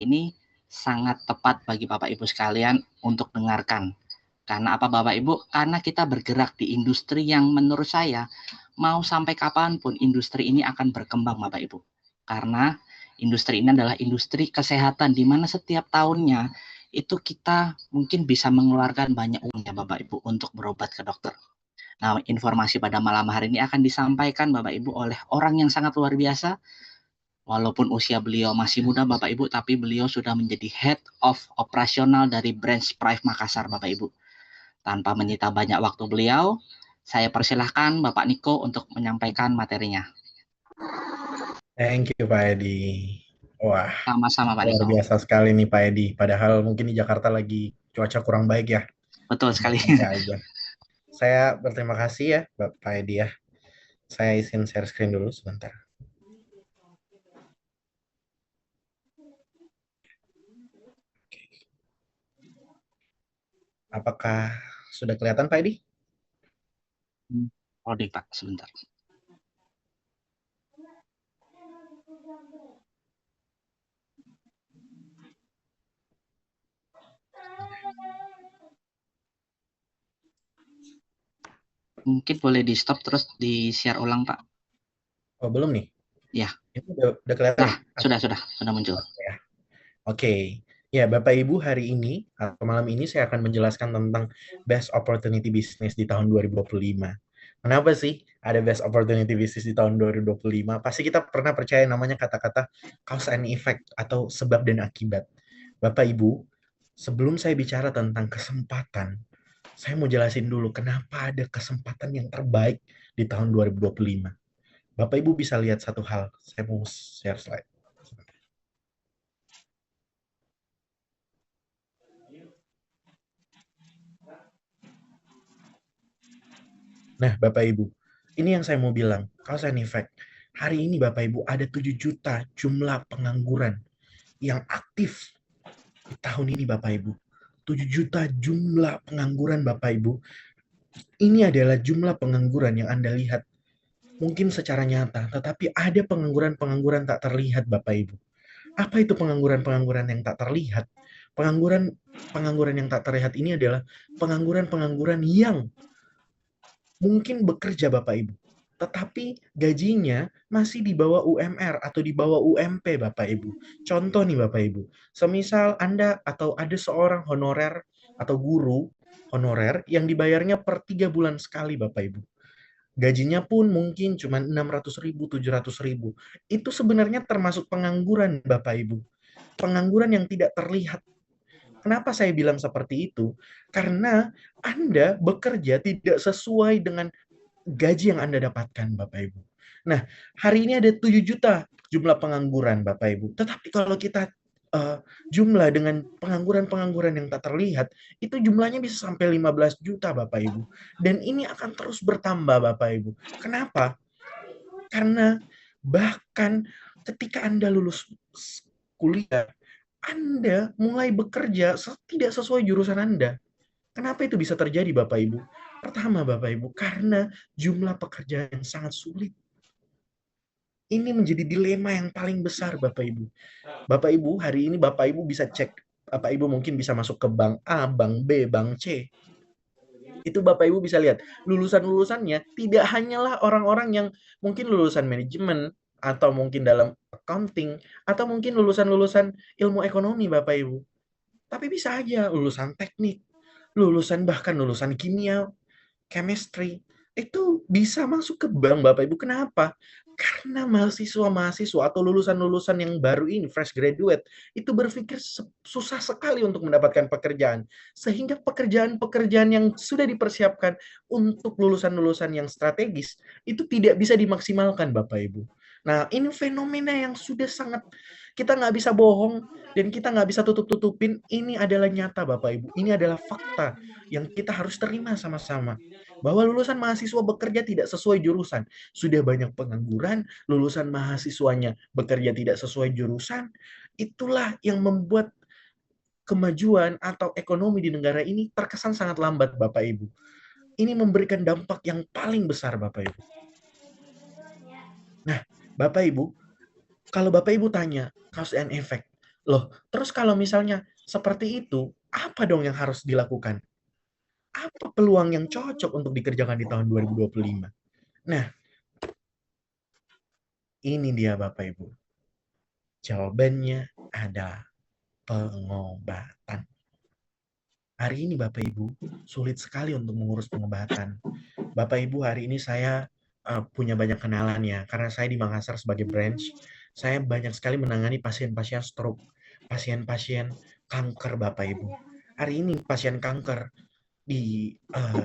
ini sangat tepat bagi Bapak Ibu sekalian untuk dengarkan. Karena apa Bapak Ibu? Karena kita bergerak di industri yang menurut saya mau sampai kapanpun industri ini akan berkembang Bapak Ibu. Karena industri ini adalah industri kesehatan di mana setiap tahunnya itu kita mungkin bisa mengeluarkan banyak uang ya Bapak Ibu untuk berobat ke dokter. Nah, informasi pada malam hari ini akan disampaikan Bapak Ibu oleh orang yang sangat luar biasa. Walaupun usia beliau masih muda Bapak Ibu, tapi beliau sudah menjadi Head of Operasional dari Branch Prive Makassar Bapak Ibu. Tanpa menyita banyak waktu beliau, saya persilahkan Bapak Niko untuk menyampaikan materinya. Thank you Pak Edi. Wah, Sama-sama Pak luar Niko. biasa sekali nih Pak Edi. Padahal mungkin di Jakarta lagi cuaca kurang baik ya. Betul sekali. Santai aja. Saya berterima kasih ya Pak Edi ya. Saya izin share screen dulu sebentar. Apakah sudah kelihatan Pak Edi? Loading Pak, sebentar. Mungkin boleh di stop terus di share ulang Pak. Oh belum nih? Ya. Itu udah kelihatan? Nah, sudah muncul. Ya. Oke. Ya, Bapak Ibu, hari ini atau malam ini saya akan menjelaskan tentang Best Opportunity Business di tahun 2025. Kenapa sih ada Best Opportunity Business di tahun 2025? Pasti kita pernah percaya namanya kata-kata cause and effect atau sebab dan akibat. Bapak Ibu, sebelum saya bicara tentang kesempatan, saya mau jelasin dulu kenapa ada kesempatan yang terbaik di tahun 2025. Bapak Ibu bisa lihat satu hal. Saya mau share slide. Nah, Bapak Ibu, ini yang saya mau bilang, cause and effect. Hari ini Bapak Ibu ada 7 juta jumlah pengangguran yang aktif di tahun ini Bapak Ibu. 7 juta jumlah pengangguran Bapak Ibu. Ini adalah jumlah pengangguran yang Anda lihat mungkin secara nyata, tetapi ada pengangguran-pengangguran tak terlihat Bapak Ibu. Apa itu pengangguran-pengangguran yang tak terlihat? Pengangguran yang tak terlihat ini adalah pengangguran-pengangguran yang mungkin bekerja Bapak Ibu, tetapi gajinya masih di bawah UMR atau di bawah UMP Bapak Ibu. Contoh nih Bapak Ibu, semisal Anda atau ada seorang honorer atau guru honorer yang dibayarnya per 3 bulan sekali Bapak Ibu. Gajinya pun mungkin cuma 600.000, 700.000. Itu sebenarnya termasuk pengangguran Bapak Ibu. Pengangguran yang tidak terlihat. Kenapa saya bilang seperti itu? Karena Anda bekerja tidak sesuai dengan gaji yang Anda dapatkan, Bapak Ibu. Nah, hari ini ada 7 juta jumlah pengangguran, Bapak Ibu. Tetapi kalau kita jumlah dengan pengangguran-pengangguran yang tak terlihat, itu jumlahnya bisa sampai 15 juta, Bapak Ibu. Dan ini akan terus bertambah, Bapak Ibu. Kenapa? Karena bahkan ketika Anda lulus kuliah, Anda mulai bekerja tidak sesuai jurusan Anda. Kenapa itu bisa terjadi, Bapak Ibu? Pertama, Bapak Ibu, karena jumlah pekerjaan yang sangat sulit. Ini menjadi dilema yang paling besar, Bapak Ibu. Bapak Ibu, hari ini Bapak Ibu bisa cek. Bapak Ibu mungkin bisa masuk ke bank A, bank B, bank C. Itu Bapak Ibu bisa lihat. Lulusan-lulusannya tidak hanyalah orang-orang yang mungkin lulusan manajemen, atau mungkin dalam accounting, atau mungkin lulusan-lulusan ilmu ekonomi, Bapak Ibu. Tapi bisa aja lulusan teknik, bahkan lulusan kimia, chemistry, itu bisa masuk ke bank Bapak Ibu. Kenapa? Karena mahasiswa-mahasiswa atau lulusan-lulusan yang baru ini, fresh graduate, itu berpikir susah sekali untuk mendapatkan pekerjaan. Sehingga pekerjaan-pekerjaan yang sudah dipersiapkan untuk lulusan-lulusan yang strategis, itu tidak bisa dimaksimalkan Bapak Ibu. Nah, ini fenomena yang sudah sangat, kita nggak bisa bohong, dan kita nggak bisa tutup-tutupin, ini adalah nyata Bapak Ibu. Ini adalah fakta yang kita harus terima sama-sama bahwa lulusan mahasiswa bekerja tidak sesuai jurusan. Sudah banyak pengangguran, lulusan mahasiswanya bekerja tidak sesuai jurusan. Itulah yang membuat kemajuan atau ekonomi di negara ini terkesan sangat lambat, Bapak Ibu. Ini memberikan dampak yang paling besar, Bapak Ibu. Nah, Bapak Ibu, kalau Bapak Ibu tanya cause and effect, Loh, terus kalau misalnya seperti itu, apa dong yang harus dilakukan? Apa peluang yang cocok untuk dikerjakan di tahun 2025? Nah, ini dia Bapak Ibu. Jawabannya adalah pengobatan. Hari ini Bapak Ibu, sulit sekali untuk mengurus pengobatan. Bapak Ibu, hari ini saya punya banyak kenalan ya, karena saya di Makassar sebagai branch, saya banyak sekali menangani pasien-pasien stroke, pasien-pasien kanker Bapak Ibu. Hari ini pasien kanker di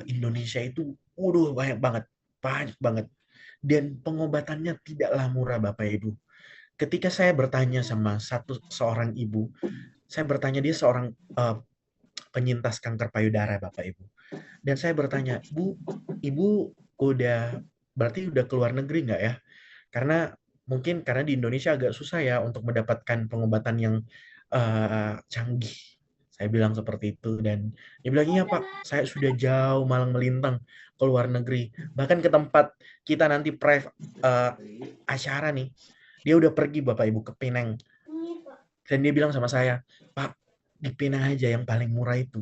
Indonesia itu, waduh banyak banget. Dan pengobatannya tidaklah murah Bapak Ibu. Ketika saya bertanya sama seorang ibu, saya bertanya dia seorang penyintas kanker payudara Bapak Ibu. Dan saya bertanya, Bu, Ibu berarti udah keluar negeri nggak ya? Karena mungkin karena di Indonesia agak susah ya untuk mendapatkan pengobatan yang canggih. Saya bilang seperti itu dan dia bilang, iya Pak, saya sudah jauh malang melintang ke luar negeri. Bahkan ke tempat kita nanti acara nih, dia udah pergi Bapak Ibu ke Penang. Dan dia bilang sama saya, Pak, di Penang aja yang paling murah itu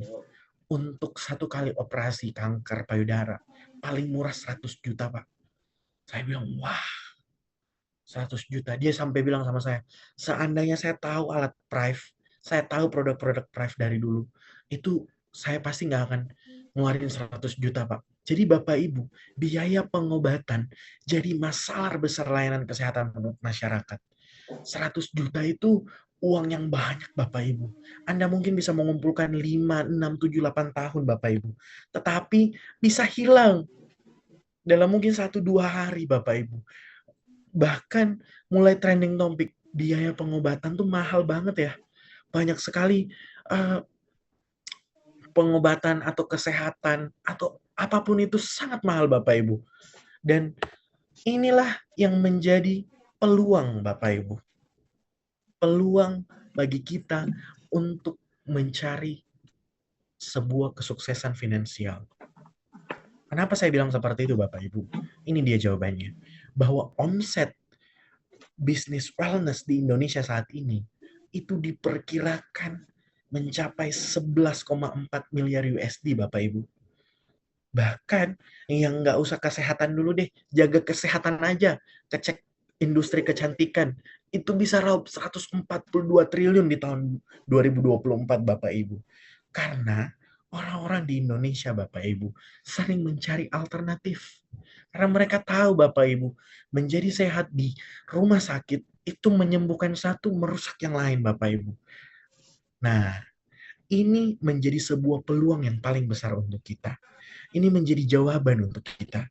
untuk satu kali operasi kanker payudara paling murah 100 juta Pak. Saya bilang wah 100 juta. Dia sampai bilang sama saya, seandainya saya tahu alat Prive, saya tahu produk-produk Prive dari dulu, itu saya pasti nggak akan ngeluarin 100 juta Pak. Jadi Bapak Ibu, biaya pengobatan jadi masalah besar layanan kesehatan masyarakat. 100 juta itu uang yang banyak Bapak Ibu. Anda mungkin bisa mengumpulkan 5, 6, 7, 8 tahun Bapak Ibu. Tetapi bisa hilang dalam mungkin 1-2 hari Bapak Ibu. Bahkan mulai trending topik biaya pengobatan tuh mahal banget ya. Banyak sekali uh, pengobatan atau kesehatan atau apapun itu sangat mahal Bapak Ibu. Dan inilah yang menjadi peluang Bapak Ibu. Peluang bagi kita untuk mencari sebuah kesuksesan finansial. Kenapa saya bilang seperti itu Bapak Ibu? Ini dia jawabannya. Bahwa omset bisnis wellness di Indonesia saat ini itu diperkirakan mencapai 11,4 miliar USD Bapak Ibu. Bahkan yang nggak usah kesehatan dulu deh, jaga kesehatan aja, kecek industri kecantikan, itu bisa raup 142 triliun di tahun 2024 Bapak Ibu. Karena orang-orang di Indonesia Bapak Ibu sering mencari alternatif. Karena mereka tahu Bapak Ibu, menjadi sehat di rumah sakit itu menyembuhkan satu, merusak yang lain Bapak Ibu. Nah, ini menjadi sebuah peluang yang paling besar untuk kita. Ini menjadi jawaban untuk kita.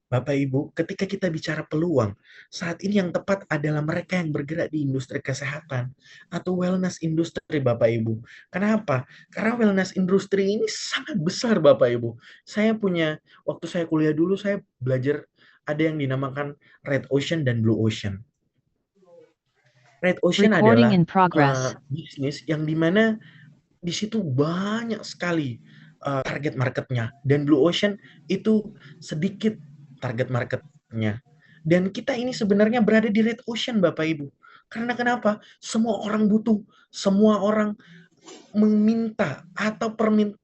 Bapak Ibu, ketika kita bicara peluang, saat ini yang tepat adalah mereka yang bergerak di industri kesehatan atau wellness industri Bapak Ibu. Kenapa? Karena wellness industri ini sangat besar Bapak Ibu. Waktu saya kuliah dulu, saya belajar ada yang dinamakan Red Ocean dan Blue Ocean. Red Ocean adalah bisnis yang dimana di situ banyak sekali target marketnya, dan Blue Ocean itu sedikit target marketnya. Dan kita ini sebenarnya berada di Red Ocean Bapak Ibu. Karena kenapa? Semua orang butuh, semua orang meminta atau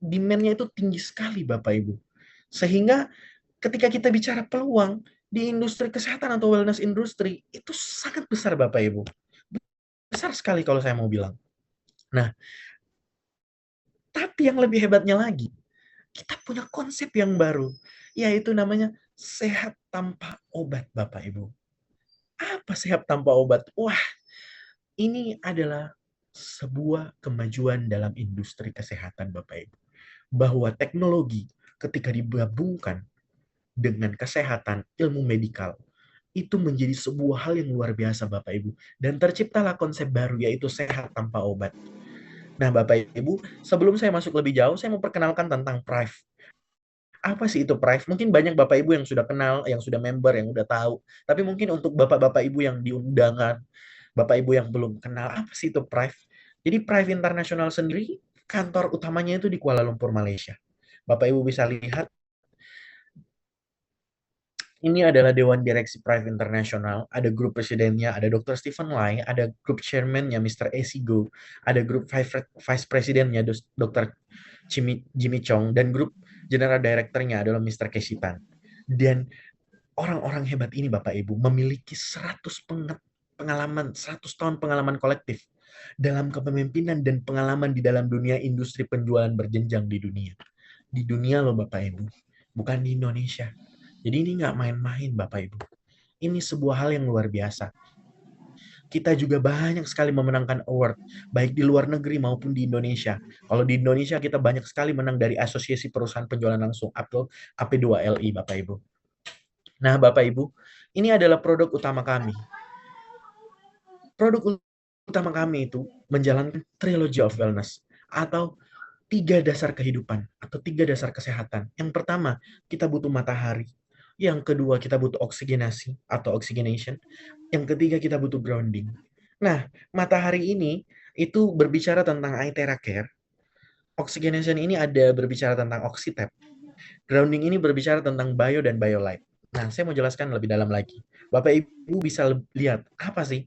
demand-nya itu tinggi sekali Bapak Ibu. Sehingga ketika kita bicara peluang di industri kesehatan atau wellness industri itu sangat besar Bapak Ibu. Besar sekali kalau saya mau bilang. Nah, tapi yang lebih hebatnya lagi, kita punya konsep yang baru, yaitu namanya sehat tanpa obat, Bapak Ibu. Apa sehat tanpa obat? Wah, ini adalah sebuah kemajuan dalam industri kesehatan, Bapak Ibu. Bahwa teknologi ketika digabungkan dengan kesehatan, ilmu medikal, itu menjadi sebuah hal yang luar biasa, Bapak Ibu. Dan terciptalah konsep baru, yaitu sehat tanpa obat. Nah, Bapak Ibu, sebelum saya masuk lebih jauh, saya mau perkenalkan tentang Prive. Apa sih itu Prive? Mungkin banyak Bapak Ibu yang sudah kenal, yang sudah member, yang udah tahu. Tapi mungkin untuk Bapak-Bapak Ibu yang di undangan, Bapak Ibu yang belum kenal, apa sih itu Prive? Jadi Prive International sendiri, kantor utamanya itu di Kuala Lumpur, Malaysia. Bapak Ibu bisa lihat Ini adalah Dewan Direksi Prive International, ada grup presidennya, ada Dr. Stephen Lai, ada grup chairman-nya Mr. A.C. Go, ada grup vice presidennya Dr. Jimmy Chong, dan grup general director-nya adalah Mr. Casey Tan. Dan orang-orang hebat ini Bapak Ibu memiliki 100 tahun pengalaman kolektif dalam kepemimpinan dan pengalaman di dalam dunia industri penjualan berjenjang di dunia. Di dunia loh Bapak Ibu, bukan di Indonesia. Jadi ini nggak main-main Bapak Ibu. Ini sebuah hal yang luar biasa. Kita juga banyak sekali memenangkan award, baik di luar negeri maupun di Indonesia. Kalau di Indonesia kita banyak sekali menang dari Asosiasi Perusahaan Penjualan Langsung atau AP2LI Bapak Ibu. Nah Bapak Ibu, ini adalah produk utama kami. Produk utama kami itu menjalankan Trilogy of Wellness atau 3 dasar kehidupan atau 3 dasar kesehatan. Yang pertama, kita butuh matahari. Yang kedua, kita butuh oksigenasi atau oxygenation. Yang ketiga, kita butuh grounding. Nah, matahari ini itu berbicara tentang Aithera Care. Oxygenation ini ada berbicara tentang Oxytep. Grounding ini berbicara tentang Bio dan BioLite. Nah, saya mau jelaskan lebih dalam lagi. Bapak Ibu bisa lihat apa sih?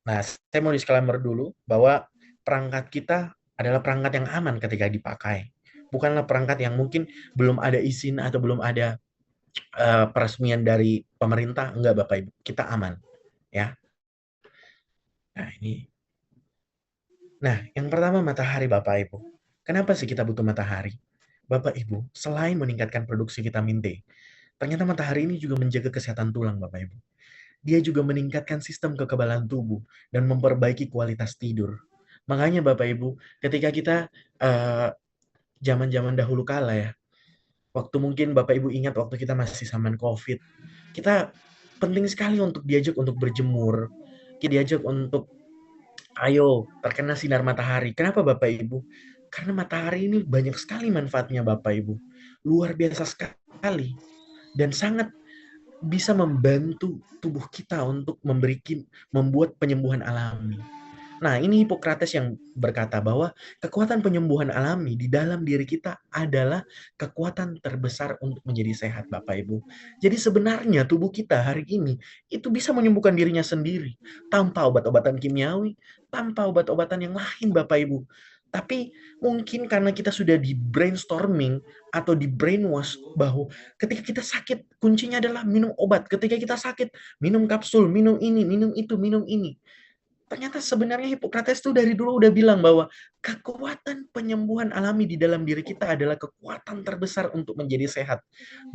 Nah, saya mau disclaimer dulu bahwa perangkat kita adalah perangkat yang aman ketika dipakai. Bukanlah perangkat yang mungkin belum ada izin atau belum ada peresmian dari pemerintah. Enggak Bapak Ibu, kita aman. Ya. Nah, ini. Nah, yang pertama matahari Bapak Ibu. Kenapa sih kita butuh matahari? Bapak Ibu, selain meningkatkan produksi vitamin D, ternyata matahari ini juga menjaga kesehatan tulang Bapak Ibu. Dia juga meningkatkan sistem kekebalan tubuh dan memperbaiki kualitas tidur. Makanya Bapak Ibu, ketika kita zaman-zaman dahulu kala ya, waktu mungkin Bapak Ibu ingat waktu kita masih zaman COVID, kita penting sekali untuk diajak untuk berjemur, kita diajak untuk ayo terkena sinar matahari. Kenapa Bapak Ibu? Karena matahari ini banyak sekali manfaatnya Bapak Ibu. Luar biasa sekali. Dan sangat bisa membantu tubuh kita untuk membuat penyembuhan alami. Nah, ini Hippocrates yang berkata bahwa kekuatan penyembuhan alami di dalam diri kita adalah kekuatan terbesar untuk menjadi sehat, Bapak Ibu. Jadi sebenarnya tubuh kita hari ini itu bisa menyembuhkan dirinya sendiri tanpa obat-obatan kimiawi, tanpa obat-obatan yang lain, Bapak Ibu. Tapi mungkin karena kita sudah di brainstorming atau di brainwash bahwa ketika kita sakit, kuncinya adalah minum obat. Ketika kita sakit, minum kapsul, minum ini, minum itu, minum ini. Ternyata sebenarnya Hippocrates itu dari dulu udah bilang bahwa kekuatan penyembuhan alami di dalam diri kita adalah kekuatan terbesar untuk menjadi sehat.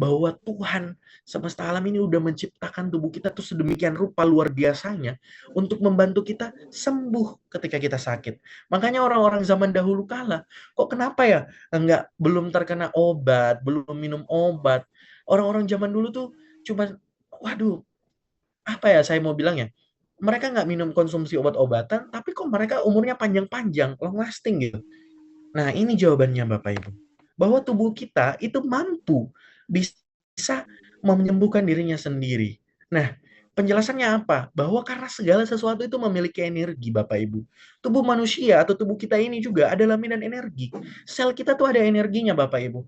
Bahwa Tuhan semesta alam ini udah menciptakan tubuh kita tuh sedemikian rupa luar biasanya untuk membantu kita sembuh ketika kita sakit. Makanya orang-orang zaman dahulu kala, kok kenapa ya belum terkena obat, belum minum obat. Orang-orang zaman dulu tuh cuma, waduh, apa ya saya mau bilang ya, mereka nggak minum konsumsi obat-obatan, tapi kok mereka umurnya panjang-panjang, long lasting gitu. Nah, ini jawabannya Bapak Ibu. Bahwa tubuh kita itu mampu bisa menyembuhkan dirinya sendiri. Nah, penjelasannya apa? Bahwa karena segala sesuatu itu memiliki energi, Bapak Ibu. Tubuh manusia atau tubuh kita ini juga adalah minat energi. Sel kita tuh ada energinya, Bapak Ibu.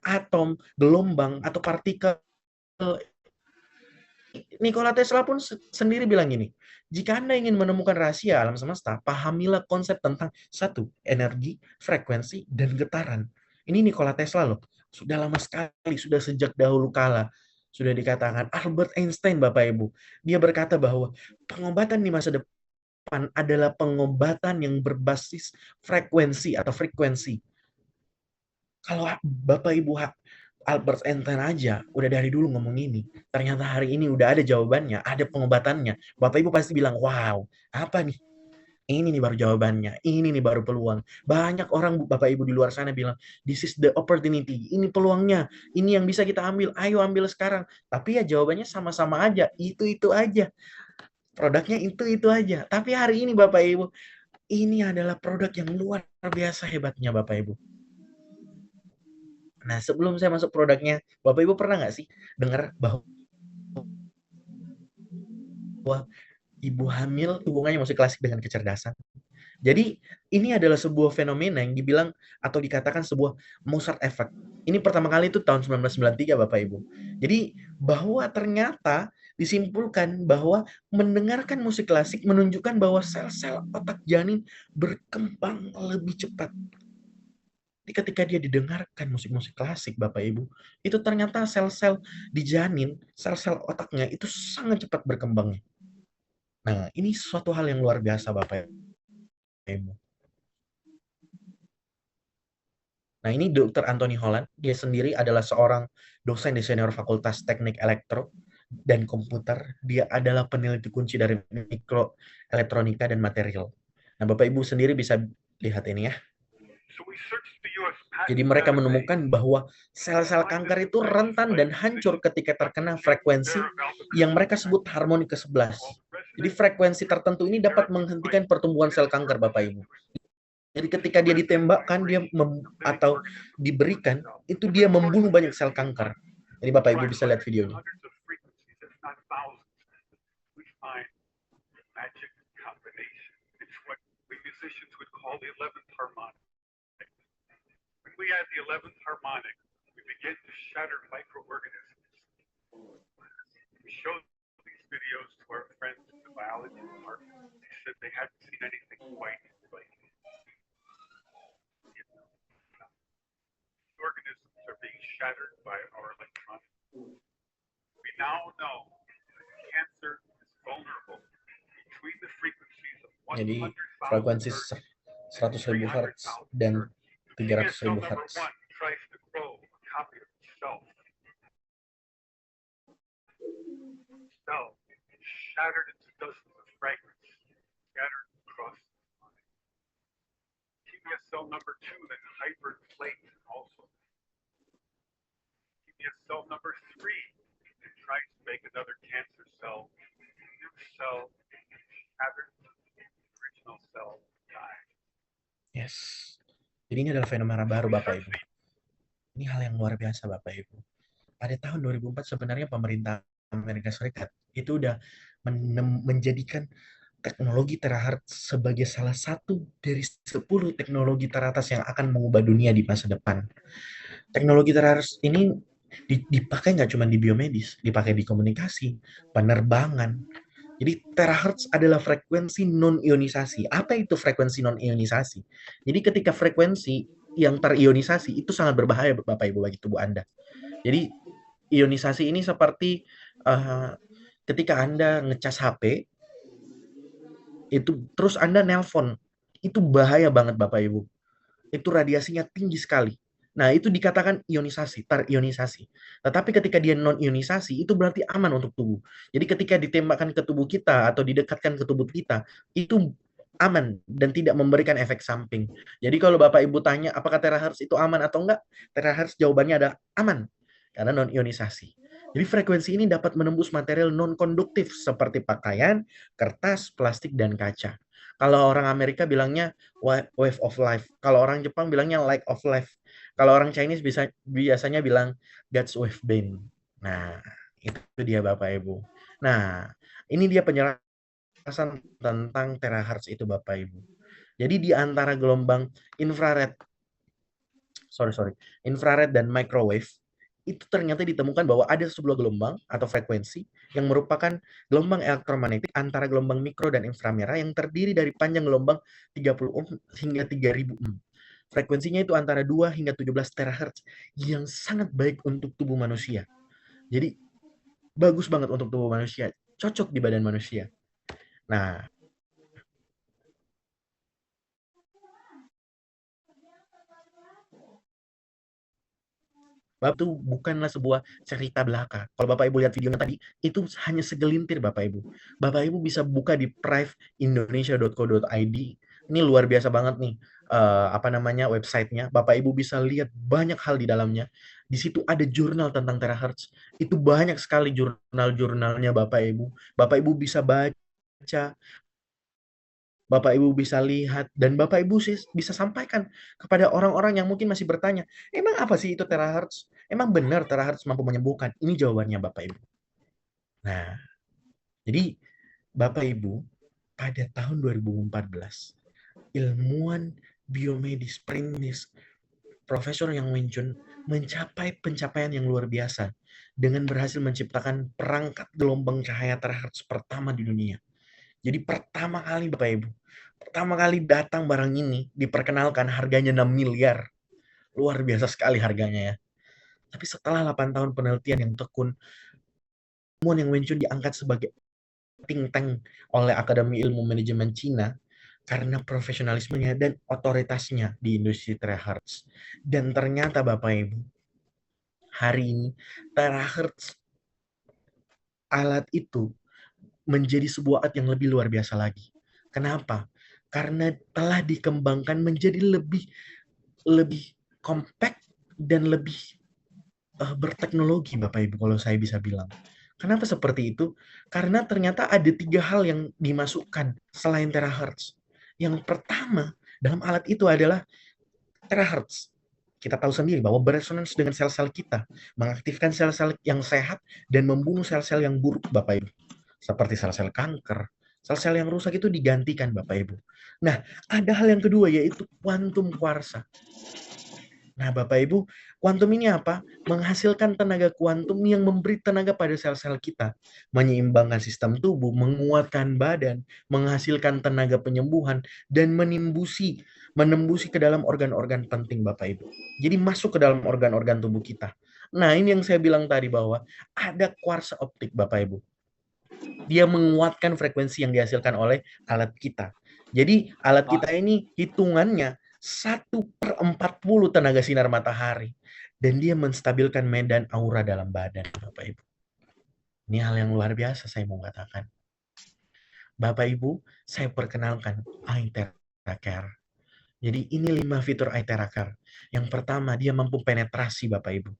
Atom, gelombang, atau partikel. Nikola Tesla pun sendiri bilang gini, jika Anda ingin menemukan rahasia alam semesta, pahamilah konsep tentang satu, energi, frekuensi, dan getaran. Ini Nikola Tesla loh, sudah lama sekali, sudah sejak dahulu kala, sudah dikatakan. Albert Einstein, Bapak Ibu, dia berkata bahwa pengobatan di masa depan adalah pengobatan yang berbasis frekuensi atau frekuensi. Kalau Bapak Ibu Albert Einstein aja udah dari dulu ngomong ini. Ternyata hari ini udah ada jawabannya, ada pengobatannya. Bapak Ibu pasti bilang, wow, apa nih? Ini nih baru jawabannya, ini nih baru peluang. Banyak orang Bapak Ibu di luar sana bilang, this is the opportunity, ini peluangnya, ini yang bisa kita ambil, ayo ambil sekarang. Tapi ya jawabannya sama-sama aja, itu aja. Produknya itu aja. Tapi hari ini Bapak Ibu, ini adalah produk yang luar biasa hebatnya Bapak Ibu. Nah, sebelum saya masuk produknya, Bapak Ibu pernah nggak sih dengar bahwa ibu hamil hubungannya masih klasik dengan kecerdasan? Jadi, ini adalah sebuah fenomena yang dibilang atau dikatakan sebuah Mozart effect. Ini pertama kali itu tahun 1993 Bapak Ibu. Jadi bahwa ternyata disimpulkan bahwa mendengarkan musik klasik menunjukkan bahwa sel-sel otak janin berkembang lebih cepat. Jadi ketika dia didengarkan musik-musik klasik Bapak Ibu, itu ternyata sel-sel di janin, sel-sel otaknya itu sangat cepat berkembangnya. Nah, ini suatu hal yang luar biasa Bapak Ibu. Nah, ini Dr. Anthony Holland. Dia sendiri adalah seorang dosen di senior Fakultas Teknik Elektro dan Komputer. Dia adalah peneliti kunci dari mikroelektronika dan material. Nah, Bapak Ibu sendiri bisa lihat ini ya. Jadi mereka menemukan bahwa sel-sel kanker itu rentan dan hancur ketika terkena frekuensi yang mereka sebut harmoni ke-11. Jadi frekuensi tertentu ini dapat menghentikan pertumbuhan sel kanker, Bapak Ibu. Jadi ketika dia ditembakkan, atau diberikan, itu dia membunuh banyak sel kanker. Jadi Bapak Ibu bisa lihat videonya. We add the 11th harmonic, we begin to shatter microorganisms. We showed these videos to our friends in the biology department. They said they hadn't seen anything quite like it. Organisms are being shattered by our electronics. We now know that cancer is vulnerable between the frequencies of 100,000 Jadi frekuensi 100.000 Hz dan 300.000 Hz. Shattered into dozens of fragments, scattered across the mind. Leukemia cell number 2 then hyperinflate also. Leukemia cell number 3 and tries to make another cancer cell. New cell shattered, original cell died. Yes. Jadi ini adalah fenomena baru Bapak Ibu. Ini hal yang luar biasa Bapak Ibu. Pada tahun 2004 sebenarnya pemerintah Amerika Serikat itu udah menjadikan teknologi terakhir sebagai salah satu dari 10 teknologi teratas yang akan mengubah dunia di masa depan. Teknologi terakhir ini dipakai nggak cuma di biomedis, dipakai di komunikasi, penerbangan. Jadi terahertz adalah frekuensi non-ionisasi. Apa itu frekuensi non-ionisasi? Jadi ketika frekuensi yang terionisasi itu sangat berbahaya Bapak Ibu bagi tubuh Anda. Jadi ionisasi ini seperti ketika Anda ngecas HP, itu terus Anda nelpon, itu bahaya banget Bapak Ibu. Itu radiasinya tinggi sekali. Nah, itu dikatakan ionisasi, terionisasi. Tetapi ketika dia non-ionisasi, itu berarti aman untuk tubuh. Jadi ketika ditembakkan ke tubuh kita atau didekatkan ke tubuh kita, itu aman dan tidak memberikan efek samping. Jadi kalau Bapak Ibu tanya apakah terahertz itu aman atau enggak, terahertz jawabannya adalah aman karena non-ionisasi. Jadi frekuensi ini dapat menembus material non-konduktif seperti pakaian, kertas, plastik, dan kaca. Kalau orang Amerika bilangnya wave of life. Kalau orang Jepang bilangnya light of life. Kalau orang Chinese biasanya bilang God's wave bane. Nah, itu dia Bapak Ibu. Nah, ini dia penjelasan tentang terahertz itu Bapak Ibu. Jadi di antara gelombang infrared dan microwave itu ternyata ditemukan bahwa ada sebuah gelombang atau frekuensi yang merupakan gelombang elektromagnetik antara gelombang mikro dan inframerah yang terdiri dari panjang gelombang 30 ohm hingga 3000 ohm. Frekuensinya itu antara 2 hingga 17 terahertz yang sangat baik untuk tubuh manusia. Jadi bagus banget untuk tubuh manusia, cocok di badan manusia. Nah, Bapak itu bukanlah sebuah cerita belaka. Kalau Bapak Ibu lihat videonya tadi, itu hanya segelintir Bapak Ibu. Bapak Ibu bisa buka di priveindonesia.co.id. Ini luar biasa banget nih, websitenya. Bapak Ibu bisa lihat banyak hal di dalamnya. Di situ ada jurnal tentang terahertz. Itu banyak sekali jurnal-jurnalnya Bapak Ibu. Bapak Ibu bisa baca, Bapak Ibu bisa lihat, dan Bapak Ibu bisa sampaikan kepada orang-orang yang mungkin masih bertanya, emang apa sih itu terahertz? Emang benar terahertz mampu menyembuhkan? Ini jawabannya Bapak Ibu. Nah, jadi Bapak Ibu, pada tahun 2014, ilmuwan biomedis primis Profesor Yang Wing Chun mencapai pencapaian yang luar biasa dengan berhasil menciptakan perangkat gelombang cahaya terakhir pertama di dunia. Jadi pertama kali Bapak Ibu, pertama kali datang barang ini diperkenalkan harganya 6 miliar. Luar biasa sekali harganya ya. Tapi setelah 8 tahun penelitian yang tekun, ilmuwan Yang Wing Chun diangkat sebagai think tank oleh Akademi Ilmu Manajemen Cina karena profesionalismenya dan otoritasnya di industri terahertz. Dan ternyata Bapak Ibu, hari ini terahertz alat itu menjadi sebuah alat yang lebih luar biasa lagi. Kenapa? Karena telah dikembangkan menjadi lebih lebih compact dan lebih berteknologi Bapak Ibu kalau saya bisa bilang. Kenapa seperti itu? Karena ternyata ada 3 hal yang dimasukkan selain terahertz. Yang pertama dalam alat itu adalah terahertz. Kita tahu sendiri bahwa beresonans dengan sel-sel kita, mengaktifkan sel-sel yang sehat dan membunuh sel-sel yang buruk Bapak Ibu. Seperti sel-sel kanker, sel-sel yang rusak itu digantikan Bapak Ibu. Nah, ada hal yang kedua yaitu kuantum kuarsa. Nah, Bapak Ibu, kuantum ini apa? Menghasilkan tenaga kuantum yang memberi tenaga pada sel-sel kita, menyeimbangkan sistem tubuh, menguatkan badan, menghasilkan tenaga penyembuhan, dan menembusi ke dalam organ-organ penting, Bapak Ibu. Jadi masuk ke dalam organ-organ tubuh kita. Nah, ini yang saya bilang tadi bahwa ada kuarsa optik, Bapak Ibu. Dia menguatkan frekuensi yang dihasilkan oleh alat kita. Jadi alat kita ini hitungannya 1/40 tenaga sinar matahari. Dan dia menstabilkan medan aura dalam badan, Bapak Ibu. Ini hal yang luar biasa saya mau katakan. Bapak Ibu, saya perkenalkan iTera Care. Jadi ini 5 fitur iTera Care. Yang pertama, dia mampu penetrasi Bapak Ibu.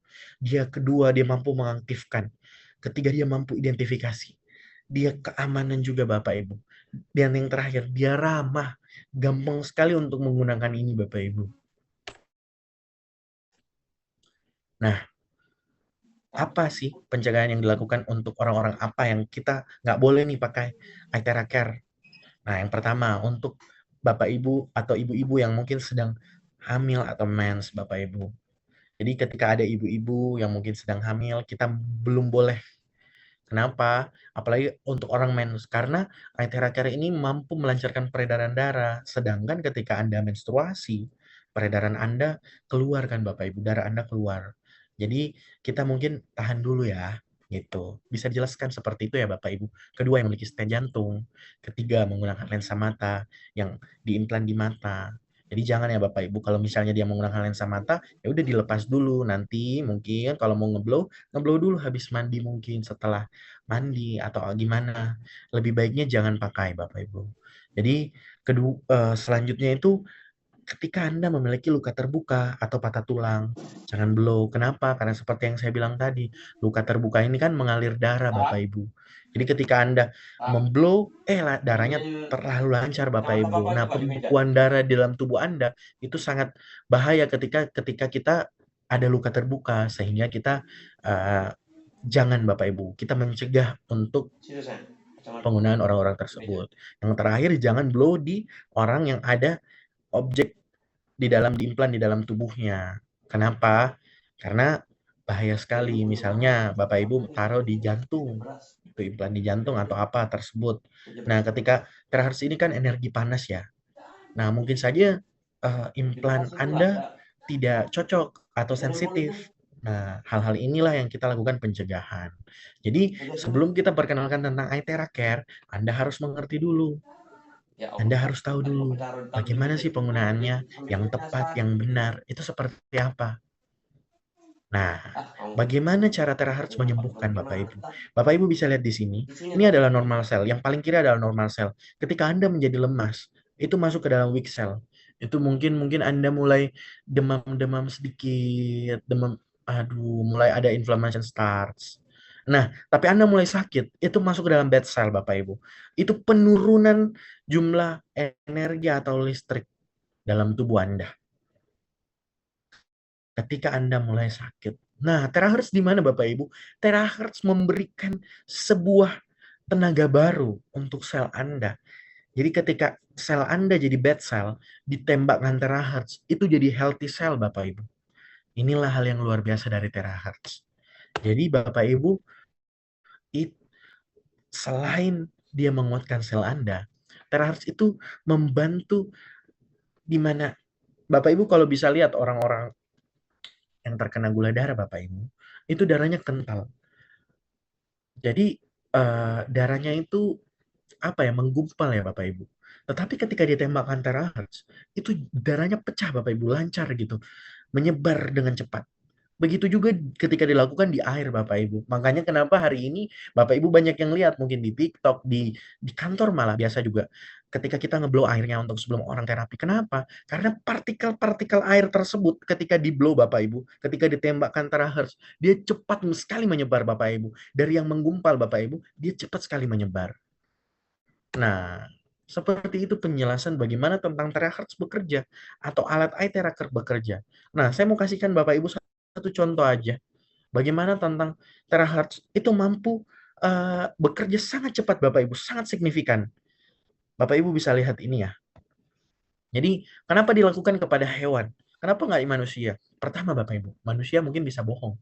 Dia kedua, dia mampu mengaktifkan. Ketiga, dia mampu identifikasi. Dia keamanan juga Bapak Ibu. Dan yang terakhir, dia ramah. Gampang sekali untuk menggunakan ini Bapak Ibu. Nah, apa sih pencegahan yang dilakukan untuk orang-orang apa yang kita nggak boleh nih pakai iTera Care? Nah, yang pertama, untuk Bapak Ibu atau ibu-ibu yang mungkin sedang hamil atau mens, Bapak Ibu. Jadi ketika ada ibu-ibu yang mungkin sedang hamil, kita belum boleh. Kenapa? Apalagi untuk orang mens. Karena iTera Care ini mampu melancarkan peredaran darah. Sedangkan ketika Anda menstruasi, peredaran Anda keluar kan Bapak Ibu, darah Anda keluar. Jadi kita mungkin tahan dulu ya, gitu. Bisa dijelaskan seperti itu ya Bapak Ibu. Kedua, yang memiliki stent jantung. Ketiga, menggunakan lensa mata yang diimplan di mata. Jadi jangan ya Bapak Ibu, kalau misalnya dia menggunakan lensa mata, ya udah dilepas dulu. Nanti mungkin kalau mau ngeblow dulu habis mandi mungkin, setelah mandi atau gimana. Lebih baiknya jangan pakai Bapak Ibu. Jadi selanjutnya itu ketika Anda memiliki luka terbuka atau patah tulang, jangan blow. Kenapa? Karena seperti yang saya bilang tadi, luka terbuka ini kan mengalir darah Bapak Ibu. Jadi ketika Anda memblow, darahnya terlalu lancar Bapak Ibu. Nah, pembekuan darah di dalam tubuh Anda itu sangat bahaya ketika kita ada luka terbuka, sehingga kita jangan Bapak Ibu, kita mencegah untuk penggunaan orang-orang tersebut. Yang terakhir, jangan blow di orang yang ada objek diimplan di dalam tubuhnya. Kenapa? Karena bahaya sekali. Misalnya Bapak Ibu taruh di jantung, itu implan di jantung atau apa tersebut. Nah, ketika terakhir ini kan energi panas ya. Nah, mungkin saja implan Anda tidak cocok atau sensitif. Nah, hal-hal inilah yang kita lakukan pencegahan. Jadi, sebelum kita perkenalkan tentang iTera Care, Anda harus mengerti dulu. Anda harus tahu dulu bagaimana sih penggunaannya yang tepat, yang benar, itu seperti apa. Nah, bagaimana cara terahertz menyembuhkan Bapak Ibu? Bapak Ibu bisa lihat di sini, ini adalah normal cell. Yang paling kiri adalah normal cell. Ketika Anda menjadi lemas, itu masuk ke dalam weak cell. Itu mungkin Anda mulai demam-demam sedikit, mulai ada inflammation starts. Nah, tapi Anda mulai sakit, itu masuk ke dalam bad cell Bapak Ibu. Itu penurunan jumlah energi atau listrik dalam tubuh Anda. Ketika Anda mulai sakit. Nah, terahertz di mana Bapak Ibu? Terahertz memberikan sebuah tenaga baru untuk sel Anda. Jadi ketika sel Anda jadi bad cell, ditembakkan terahertz, itu jadi healthy cell Bapak Ibu. Inilah hal yang luar biasa dari terahertz. Jadi Bapak Ibu, selain dia menguatkan sel Anda, terahertz itu membantu di mana Bapak Ibu kalau bisa lihat orang-orang yang terkena gula darah Bapak Ibu, itu darahnya kental. Jadi darahnya itu apa ya, menggumpal ya Bapak Ibu. Tetapi ketika ditembakkan terahertz, itu darahnya pecah Bapak Ibu, lancar gitu, menyebar dengan cepat. Begitu juga ketika dilakukan di air Bapak Ibu. Makanya kenapa hari ini Bapak Ibu banyak yang lihat mungkin di TikTok, di kantor malah biasa juga. Ketika kita ngeblow airnya untuk sebelum orang terapi. Kenapa? Karena partikel-partikel air tersebut ketika di-blow Bapak Ibu, ketika ditembakkan terahertz, dia cepat sekali menyebar Bapak Ibu. Dari yang menggumpal Bapak Ibu, dia cepat sekali menyebar. Nah, seperti itu penjelasan bagaimana tentang terahertz bekerja atau alat eye tracker bekerja. Nah, saya mau kasihkan Bapak Ibu satu contoh aja. Bagaimana tentang terahertz itu mampu bekerja sangat cepat Bapak Ibu, sangat signifikan. Bapak Ibu bisa lihat ini ya. Jadi, kenapa dilakukan kepada hewan? Kenapa nggak di manusia? Pertama Bapak Ibu, manusia mungkin bisa bohong,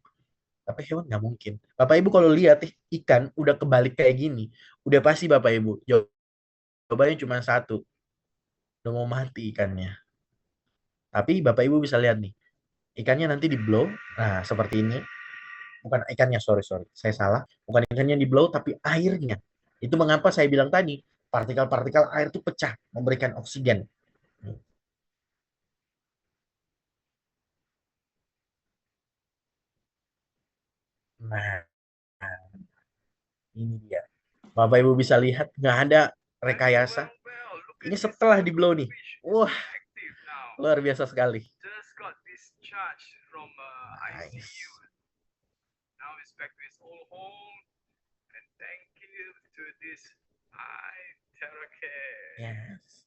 tapi hewan nggak mungkin. Bapak Ibu kalau lihat ikan udah kebalik kayak gini, udah pasti Bapak Ibu jawabannya cuma satu, udah mau mati ikannya. Tapi Bapak Ibu bisa lihat nih, ikannya nanti di blow, nah seperti ini. Bukan ikannya, sorry, saya salah. Bukan ikannya di blow, tapi airnya. Itu mengapa saya bilang tadi, partikel-partikel air itu pecah, memberikan oksigen. Nah, ini dia. Bapak Ibu bisa lihat, nggak ada rekayasa. Ini setelah di blow nih. Wah, luar biasa sekali. Nice. Yes.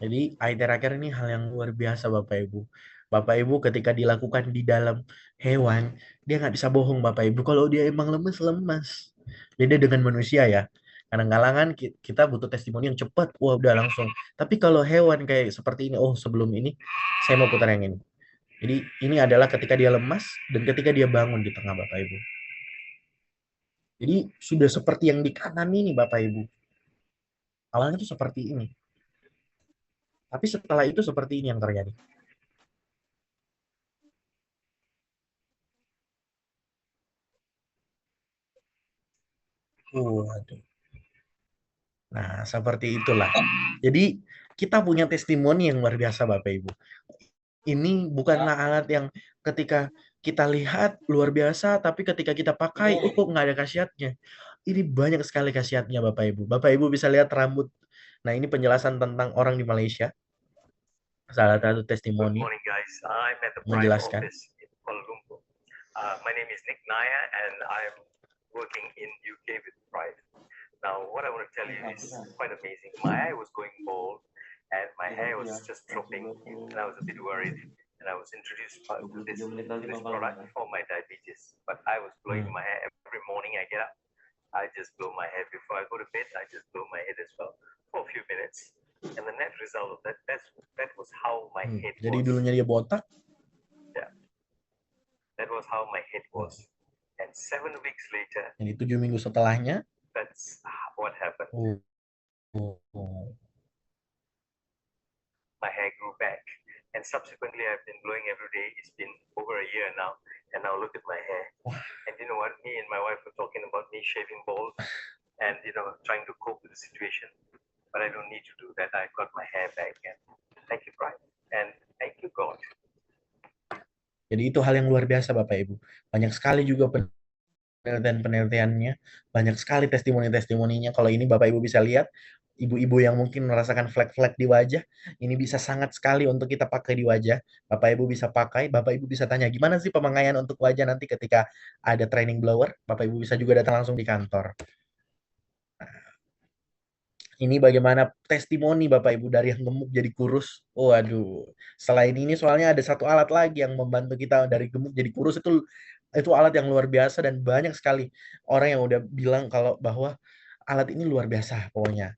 Jadi eye tracker ini hal yang luar biasa Bapak Ibu. Bapak Ibu ketika dilakukan di dalam hewan, dia nggak bisa bohong Bapak Ibu. Kalau dia emang lemes, lemes. Beda dengan manusia ya. Kadang-kadang kan kita butuh testimoni yang cepat, wah udah langsung. Tapi kalau hewan kayak seperti ini, oh sebelum ini saya mau putar yang ini. Jadi ini adalah ketika dia lemas dan ketika dia bangun di tengah Bapak Ibu. Jadi sudah seperti yang di kanan ini Bapak Ibu. Awalnya tuh seperti ini. Tapi setelah itu seperti ini yang terjadi. Waduh. Nah, seperti itulah. Jadi, kita punya testimoni yang luar biasa, Bapak Ibu. Ini bukanlah alat yang ketika kita lihat luar biasa, tapi ketika kita pakai, kok nggak ada khasiatnya. Ini banyak sekali khasiatnya, Bapak Ibu. Bapak Ibu bisa lihat rambut. Nah, ini penjelasan tentang orang di Malaysia. Salah satu testimoni menjelaskan. My name is Nick Naya and I'm working in UK with Pride. Now, what I want to tell you is quite amazing. My eye was going bald and my hair was just dropping, and I was a bit worried. And I was introduced to this product for my diabetes. But I was blowing my hair every morning. I get up, I just blow my hair before I go to bed. I just blow my head as well for a few minutes. And the net result of that was how my head was. Jadi dulunya dia botak. Yeah, that was how my head was. And 7 weeks later. Jadi 7 minggu setelahnya. That's what happened. My hair grew back, and subsequently I've been blowing every day. It's been over a year now, and now look at my hair. And you know what? Me and my wife were talking about me shaving bald, and trying to cope with the situation. But I don't need to do that. I've got my hair back, and thank you, Brian, and thank you, God. Jadi itu hal yang luar biasa, Bapak Ibu. Banyak sekali juga penelitian-penelitiannya, banyak sekali testimoni-testimoninya. Kalau ini Bapak Ibu bisa lihat, ibu-ibu yang mungkin merasakan flek-flek di wajah, ini bisa sangat sekali untuk kita pakai di wajah. Bapak Ibu bisa pakai, Bapak Ibu bisa tanya, gimana sih pemakaian untuk wajah nanti ketika ada training blower? Bapak Ibu bisa juga datang langsung di kantor. Ini bagaimana testimoni Bapak Ibu dari yang gemuk jadi kurus. Waduh, selain ini soalnya ada satu alat lagi yang membantu kita dari gemuk jadi kurus, itu alat yang luar biasa dan banyak sekali orang yang udah bilang kalau bahwa alat ini luar biasa pokoknya.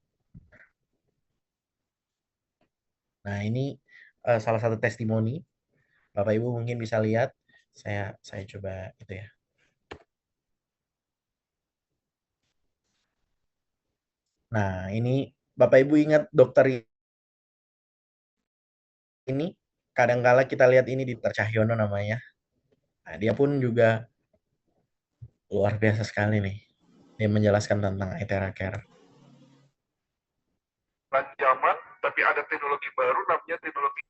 Nah, ini salah satu testimoni. Bapak Ibu mungkin bisa lihat. Saya coba itu ya. Nah, ini Bapak Ibu ingat dokter ini, kadangkala kita lihat ini di Dr. Cahyono namanya. Nah, dia pun juga luar biasa sekali nih. Dia menjelaskan tentang Aethera Care. Zaman, tapi ada teknologi baru namanya teknologi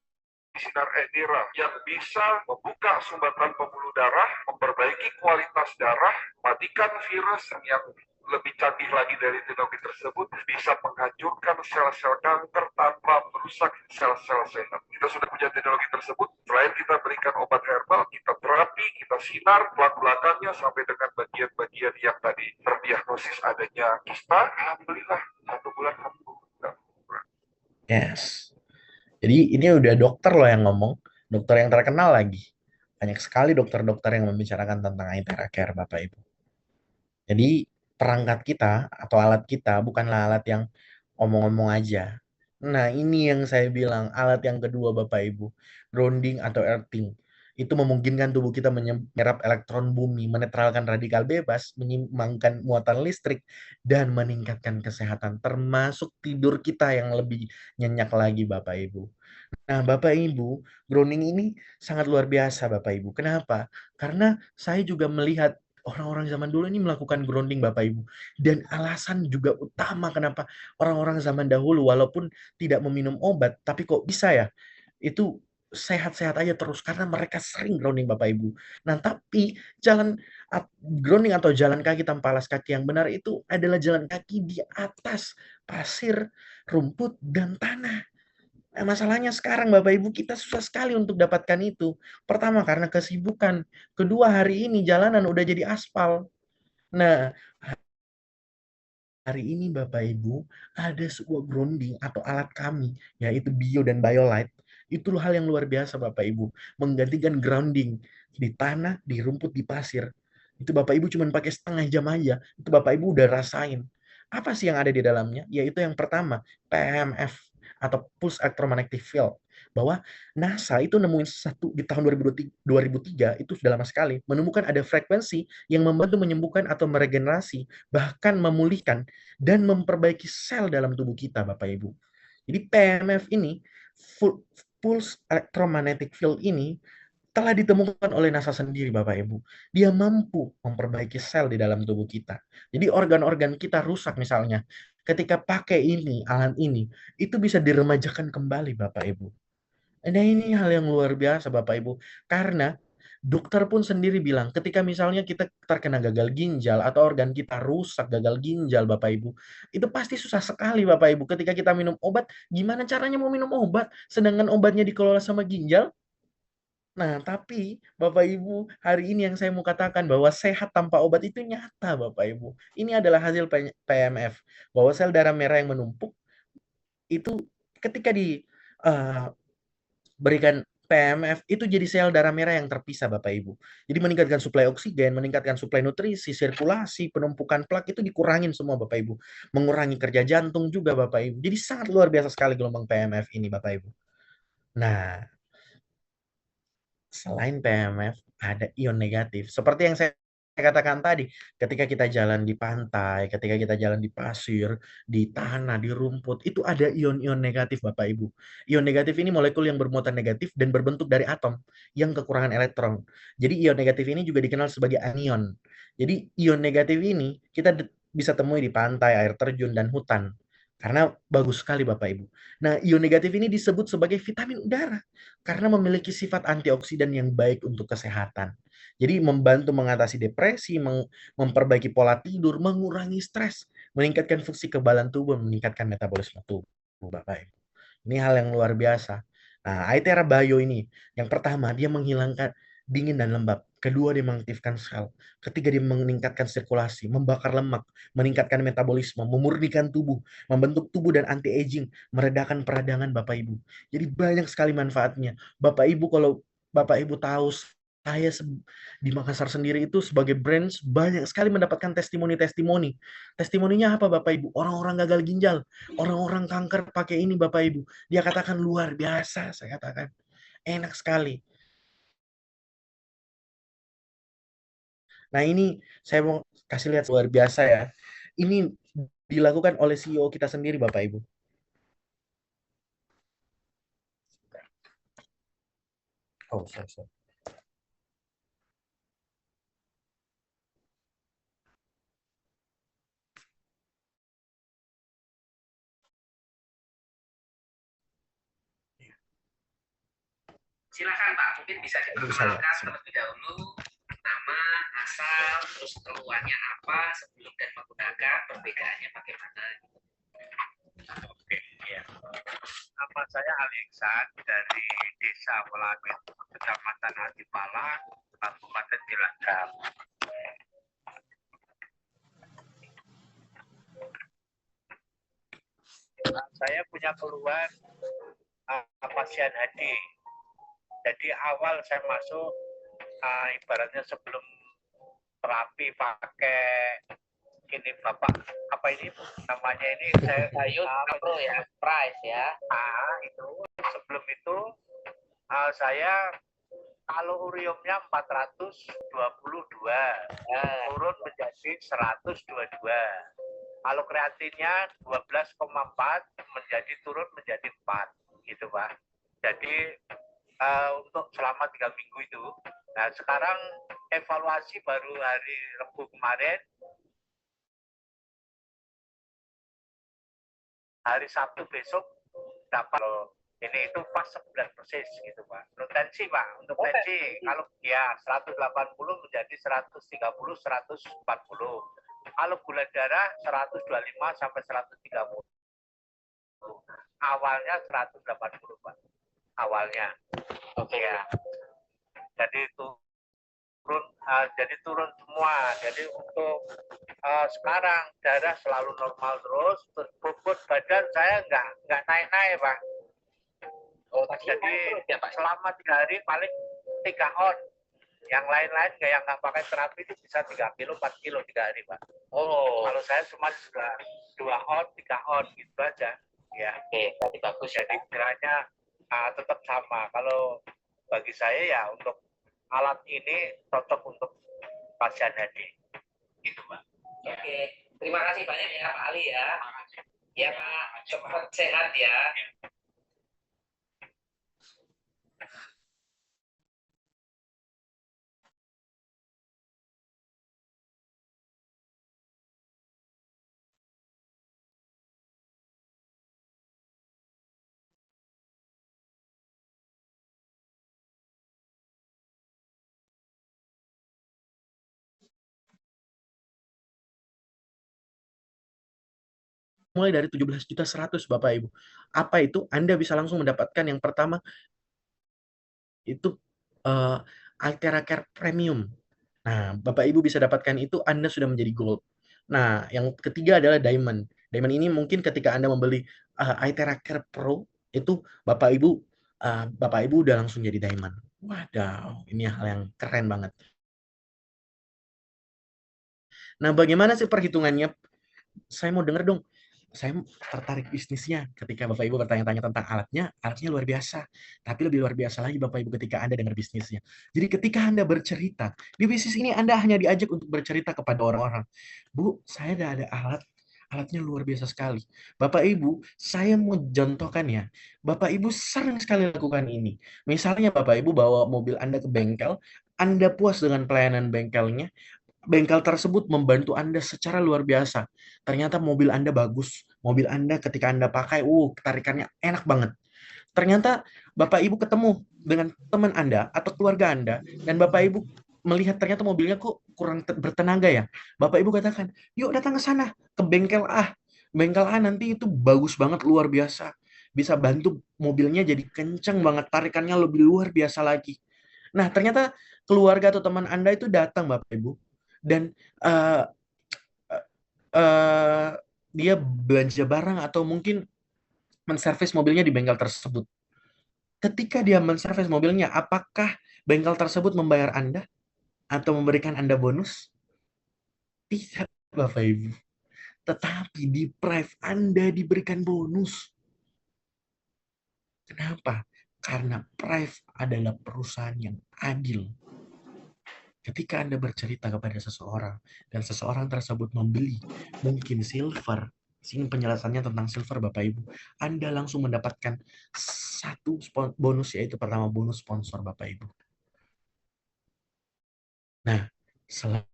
sinar Aethera yang bisa membuka sumbatan pembuluh darah, memperbaiki kualitas darah, matikan virus yang lebih canggih lagi dari teknologi tersebut, bisa menghancurkan sel-sel kanker tanpa merusak sel-sel sehat. Kita sudah punya teknologi tersebut, selain kita berikan obat herbal, kita terapi, kita sinar belakang-belakangnya sampai dengan bagian-bagian yang tadi terdiagnosis adanya kista, alhamdulillah 1 bulan sembuh. Yes. Jadi ini udah dokter loh yang ngomong, dokter yang terkenal lagi. Banyak sekali dokter-dokter yang membicarakan tentang Aethera Care, Bapak Ibu. Jadi perangkat kita atau alat kita bukanlah alat yang omong-omong aja. Nah, ini yang saya bilang, alat yang kedua Bapak Ibu, grounding atau earthing. Itu memungkinkan tubuh kita menyerap elektron bumi, menetralkan radikal bebas, menyimbangkan muatan listrik, dan meningkatkan kesehatan, termasuk tidur kita yang lebih nyenyak lagi Bapak Ibu. Nah, Bapak Ibu, grounding ini sangat luar biasa, Bapak Ibu. Kenapa? Karena saya juga melihat orang-orang zaman dulu ini melakukan grounding, Bapak Ibu. Dan alasan juga utama kenapa orang-orang zaman dahulu, walaupun tidak meminum obat, tapi kok bisa ya? Itu sehat-sehat aja terus karena mereka sering grounding, Bapak Ibu. Nah, tapi grounding atau jalan kaki tanpa alas kaki yang benar itu adalah jalan kaki di atas pasir, rumput, dan tanah. Nah, masalahnya sekarang Bapak Ibu kita susah sekali untuk dapatkan itu. Pertama karena kesibukan. Kedua hari ini jalanan udah jadi aspal. Nah, hari ini Bapak Ibu ada sebuah grounding atau alat kami yaitu Bio dan Biolite. Itu hal yang luar biasa Bapak Ibu. Menggantikan grounding di tanah, di rumput, di pasir. Itu Bapak Ibu cuma pakai setengah jam aja. Itu Bapak Ibu udah rasain. Apa sih yang ada di dalamnya? Yaitu yang pertama, PMF atau Pulse Electromagnetic Field. Bahwa NASA itu nemuin satu di tahun 2003, itu sudah lama sekali, menemukan ada frekuensi yang membantu menyembuhkan atau meregenerasi, bahkan memulihkan dan memperbaiki sel dalam tubuh kita, Bapak Ibu. Jadi PMF ini, Pulse Electromagnetic Field ini, telah ditemukan oleh NASA sendiri, Bapak Ibu. Dia mampu memperbaiki sel di dalam tubuh kita. Jadi organ-organ kita rusak misalnya. Ketika pakai ini, alat ini, itu bisa diremajakan kembali, Bapak Ibu. Nah, ini hal yang luar biasa, Bapak Ibu. Karena dokter pun sendiri bilang, ketika misalnya kita terkena gagal ginjal atau organ kita rusak gagal ginjal, Bapak Ibu, itu pasti susah sekali, Bapak Ibu. Ketika kita minum obat, gimana caranya mau minum obat? Sedangkan obatnya dikelola sama ginjal. Nah, tapi Bapak Ibu, hari ini yang saya mau katakan bahwa sehat tanpa obat itu nyata, Bapak Ibu. Ini adalah hasil PMF, bahwa sel darah merah yang menumpuk itu ketika diberikan PMF itu jadi sel darah merah yang terpisah, Bapak Ibu. Jadi meningkatkan suplai oksigen, meningkatkan suplai nutrisi, sirkulasi, penumpukan plak itu dikurangin semua, Bapak Ibu. Mengurangi kerja jantung juga, Bapak Ibu. Jadi sangat luar biasa sekali gelombang PMF ini, Bapak Ibu. Nah, selain PMF, ada ion negatif. Seperti yang saya katakan tadi, ketika kita jalan di pantai, ketika kita jalan di pasir, di tanah, di rumput, itu ada ion-ion negatif, Bapak Ibu. Ion negatif ini molekul yang bermuatan negatif dan berbentuk dari atom yang kekurangan elektron. Jadi ion negatif ini juga dikenal sebagai anion. Jadi ion negatif ini kita bisa temui di pantai, air terjun, dan hutan. Karena bagus sekali Bapak Ibu. Nah, ion negatif ini disebut sebagai vitamin udara karena memiliki sifat antioksidan yang baik untuk kesehatan. Jadi membantu mengatasi depresi, memperbaiki pola tidur, mengurangi stres, meningkatkan fungsi kekebalan tubuh, meningkatkan metabolisme tubuh, Bapak Ibu. Ini hal yang luar biasa. Nah, Aethera Bio ini, yang pertama dia menghilangkan dingin dan lembab. Kedua, dia mengaktifkan sel. Ketiga, dia meningkatkan sirkulasi, membakar lemak, meningkatkan metabolisme, memurnikan tubuh, membentuk tubuh dan anti-aging, meredakan peradangan Bapak Ibu. Jadi banyak sekali manfaatnya. Bapak Ibu, kalau Bapak Ibu tahu, saya di Makassar sendiri itu sebagai brand banyak sekali mendapatkan testimoni-testimoni. Testimoninya apa Bapak Ibu? Orang-orang gagal ginjal, orang-orang kanker pakai ini Bapak Ibu. Dia katakan luar biasa, saya katakan. Enak sekali. Nah, ini saya mau kasih lihat luar biasa ya. Ini dilakukan oleh CEO kita sendiri, Bapak Ibu. Oh, sorry. Silakan Pak, mungkin bisa diperkenalkan terlebih dahulu nama, asal, terus keluarnya apa, sebelum dan menggunakan, perbedaannya bagaimana. Oke, ya. Nama saya Alexan dari Desa Welamin, Kecamatan Atipala, Kabupaten Cilacap. Saya punya keluhan pasien HD. Jadi awal saya masuk, ibaratnya sebelum terapi pakai ini Bapak, apa ini namanya ini saya Pro ya, price ya. Itu sebelum itu saya kalau uriumnya 422 turun menjadi 122. Kalau kreatinnya 12,4 menjadi turun menjadi 4 gitu Pak. Jadi untuk selama 3 minggu itu. Nah sekarang evaluasi baru hari Rabu kemarin, hari Sabtu besok dapat ini itu pas 9 persis gitu Pak. Untuk tensi Pak, untuk tensi kalau ya 180 menjadi 130, 140. Kalau gula darah 125 sampai 130. Awalnya 180 Pak. Awalnya. Oke ya. Jadi turun semua. Jadi untuk sekarang darah selalu normal terus bobot badan saya nggak naik Pak. Oh, jadi selama 3 hari paling 3 on. Yang lain-lain yang nggak pakai terapi itu bisa 3 kilo, 4 kilo 3 hari Pak. Oh. Kalau saya cuma 2 on, 3 on gitu aja. Ya. Oke, berarti bagus. Jadi kiranya tetap sama. Kalau bagi saya ya untuk alat ini cocok untuk pasien HD. Gitu Pak. Oke, terima kasih banyak ya Pak Ali ya. Ya Pak, cepat sehat ya. Mulai dari 17.100.000 Bapak Ibu. Apa itu? Anda bisa langsung mendapatkan yang pertama itu Altera Care Premium. Nah, Bapak Ibu bisa dapatkan itu, Anda sudah menjadi gold. Nah, yang ketiga adalah diamond. Diamond ini mungkin ketika Anda membeli Altera Care Pro, itu Bapak Ibu udah langsung jadi diamond. Wadaw, ini hal yang keren banget. Nah, bagaimana sih perhitungannya? Saya mau denger dong. Saya tertarik bisnisnya ketika Bapak Ibu bertanya-tanya tentang alatnya luar biasa. Tapi lebih luar biasa lagi Bapak Ibu ketika Anda dengar bisnisnya. Jadi ketika Anda bercerita, di bisnis ini Anda hanya diajak untuk bercerita kepada orang-orang. Bu, saya ada alatnya luar biasa sekali. Bapak Ibu, saya mau contohkan ya. Bapak Ibu sering sekali lakukan ini. Misalnya Bapak Ibu bawa mobil Anda ke bengkel, Anda puas dengan pelayanan bengkelnya, bengkel tersebut membantu Anda secara luar biasa. Ternyata mobil Anda bagus. Mobil Anda ketika Anda pakai, tarikannya enak banget. Ternyata Bapak Ibu ketemu dengan teman Anda atau keluarga Anda, dan Bapak Ibu melihat ternyata mobilnya kok kurang bertenaga ya. Bapak Ibu katakan, yuk datang ke sana, ke bengkel A. Bengkel A nanti itu bagus banget, luar biasa. Bisa bantu mobilnya jadi kenceng banget, tarikannya lebih luar biasa lagi. Nah, ternyata keluarga atau teman Anda itu datang, Bapak Ibu, dan eh, eh, dia belanja barang atau mungkin menservis mobilnya di bengkel tersebut. Ketika dia menservis mobilnya, apakah bengkel tersebut membayar Anda atau memberikan Anda bonus? Tidak, Bapak Ibu. Tetapi di Prive Anda diberikan bonus. Kenapa? Karena Prive adalah perusahaan yang adil. Ketika Anda bercerita kepada seseorang dan seseorang tersebut membeli mungkin silver, sini penjelasannya tentang silver Bapak Ibu, Anda langsung mendapatkan satu bonus, yaitu pertama bonus sponsor Bapak Ibu. Nah, selain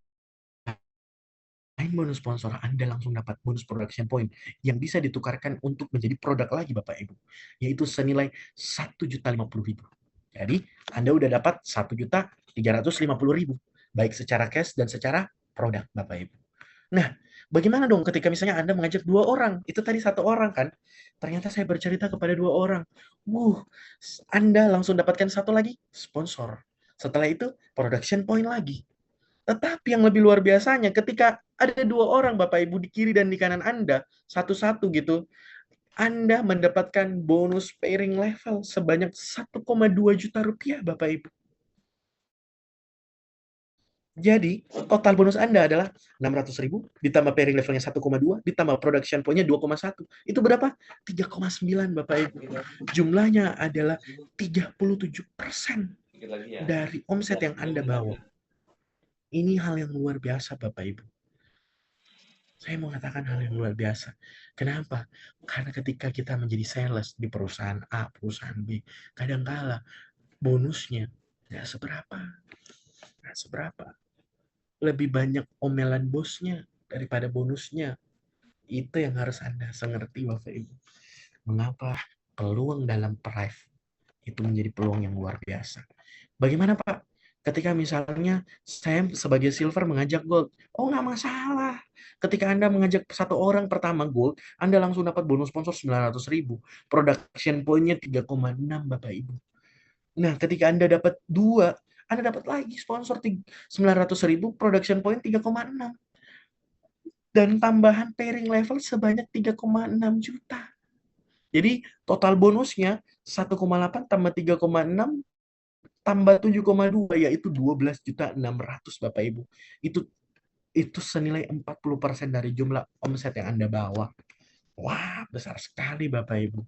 bonus sponsor, Anda langsung dapat bonus production point yang bisa ditukarkan untuk menjadi produk lagi Bapak Ibu, yaitu senilai 1.050.000. Jadi, Anda udah dapat 1.350.000, baik secara cash dan secara produk Bapak Ibu. Nah, bagaimana dong ketika misalnya Anda mengajak 2 orang? Itu tadi 1 orang kan? Ternyata saya bercerita kepada 2 orang. Anda langsung dapatkan 1 lagi sponsor. Setelah itu production point lagi. Tetapi yang lebih luar biasanya ketika ada 2 orang Bapak Ibu di kiri dan di kanan Anda, satu-satu gitu, Anda mendapatkan bonus pairing level sebanyak 1,2 juta rupiah Bapak Ibu. Jadi, total bonus Anda adalah 600.000 ditambah pairing levelnya 1,2 ditambah production point-nya 2,1. Itu berapa? 3,9 Bapak Ibu. Jumlahnya adalah 37% dari omset yang Anda bawa. Ini hal yang luar biasa Bapak Ibu. Saya mau katakan hal yang luar biasa. Kenapa? Karena ketika kita menjadi sales di perusahaan A, perusahaan B, kadangkala bonusnya nggak seberapa. Nggak seberapa. Lebih banyak omelan bosnya daripada bonusnya. Itu yang harus Anda mengerti Bapak Ibu. Mengapa peluang dalam Prive itu menjadi peluang yang luar biasa. Bagaimana Pak? Ketika misalnya saya sebagai silver mengajak gold. Oh nggak masalah. Ketika Anda mengajak 1 orang pertama gold, Anda langsung dapat bonus sponsor 900.000. Production point-nya 3,6 Bapak Ibu. Nah ketika Anda dapat 2, Anda dapat lagi sponsor 900.000, production point 3,6. Dan tambahan pairing level sebanyak 3,6 juta. Jadi total bonusnya 1,8 tambah 3,6 tambah 7,2 yaitu 12.600.000 Bapak Ibu. Itu senilai 40% dari jumlah omset yang Anda bawa. Wah, besar sekali Bapak Ibu.